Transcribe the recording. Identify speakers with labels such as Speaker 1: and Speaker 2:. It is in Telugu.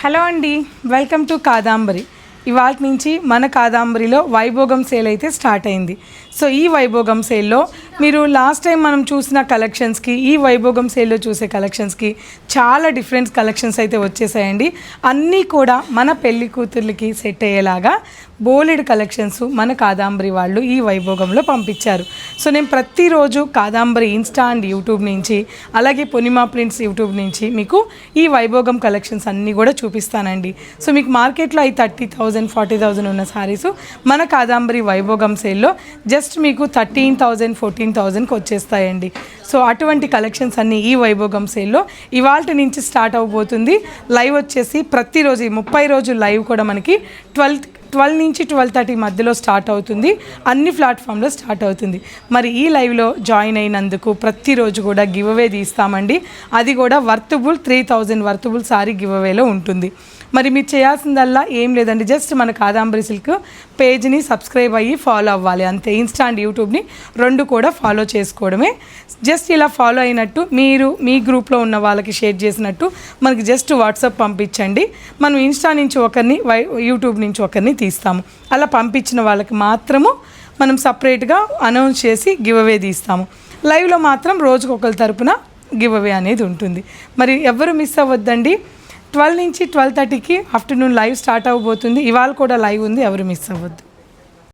Speaker 1: హలో అండి, వెల్కమ్ టు కాదాంబరి. ఇవాళ నుంచి మన కాదాంబరిలో వైభోగం సేల్ అయితే స్టార్ట్ అయింది. సో ఈ వైభోగం సేల్లో మీరు లాస్ట్ టైం మనం చూసిన కలెక్షన్స్కి ఈ వైభోగం సేల్లో చూసే కలెక్షన్స్కి చాలా డిఫరెంట్ కలెక్షన్స్ అయితే వచ్చేసాయండి. అన్నీ కూడా మన పెళ్లి కూతుర్లకి సెట్ అయ్యేలాగా బోలెడ్ కలెక్షన్స్ మన కాదాంబరి వాళ్ళు ఈ వైభోగంలో పంపించారు. సో నేను ప్రతిరోజు కాదాంబరి ఇన్స్టా అండ్ యూట్యూబ్ నుంచి, అలాగే పొనిమా ప్రింట్స్ యూట్యూబ్ నుంచి మీకు ఈ వైభోగం కలెక్షన్స్ అన్నీ కూడా చూపిస్తానండి. సో మీకు మార్కెట్లో ఈ 30,000 40,000 ఉన్న సారీస్ మన కాదాంబరి వైభోగం సేల్లో జస్ట్ మీకు 13,000 14,000కి వచ్చేస్తాయండి. సో అటువంటి కలెక్షన్స్ అన్నీ ఈ వైభోగం సేల్లో ఇవాళ నుంచి స్టార్ట్ అవబోతుంది. లైవ్ వచ్చేసి ప్రతిరోజు 30 రోజు లైవ్ కూడా మనకి 12 నుంచి 12:30 మధ్యలో స్టార్ట్ అవుతుంది. అన్ని ప్లాట్ఫామ్లో స్టార్ట్ అవుతుంది. మరి ఈ లైవ్లో జాయిన్ అయినందుకు ప్రతిరోజు కూడా గివ్ అవే తీస్తామండి. అది కూడా వర్తబుల్ 3,000 వర్తబుల్ సారీ గివ్ అవేలో ఉంటుంది. మరి మీరు చేయాల్సిందల్లా ఏం లేదండి, జస్ట్ మన కాదాంబరి సిల్క్ పేజ్ని సబ్స్క్రైబ్ అయ్యి ఫాలో అవ్వాలి అంతే. ఇన్స్టా అండ్ యూట్యూబ్ని రెండు కూడా ఫాలో చేసుకోవడమే. జస్ట్ ఇలా ఫాలో అయినట్టు మీరు మీ గ్రూప్లో ఉన్న వాళ్ళకి షేర్ చేసినట్టు మనకి జస్ట్ వాట్సాప్ పంపించండి. మనం ఇన్స్టా నుంచి ఒకరిని యూట్యూబ్ నుంచి ఒకరిని తీస్తాము. అలా పంపించిన వాళ్ళకి మాత్రము మనం సపరేట్గా అనౌన్స్ చేసి గివ్ అవే తీస్తాము. లైవ్లో మాత్రం రోజుకు ఒకరి తరపున గివ్ అవే అనేది ఉంటుంది. మరి ఎవరు మిస్ అవ్వద్దండి. 12 నుంచి 12:30కి ఆఫ్టర్నూన్ లైవ్ స్టార్ట్ అవ్వబోతుంది. ఇవాళ కూడా లైవ్ ఉంది, ఎవరు మిస్ అవ్వద్దు.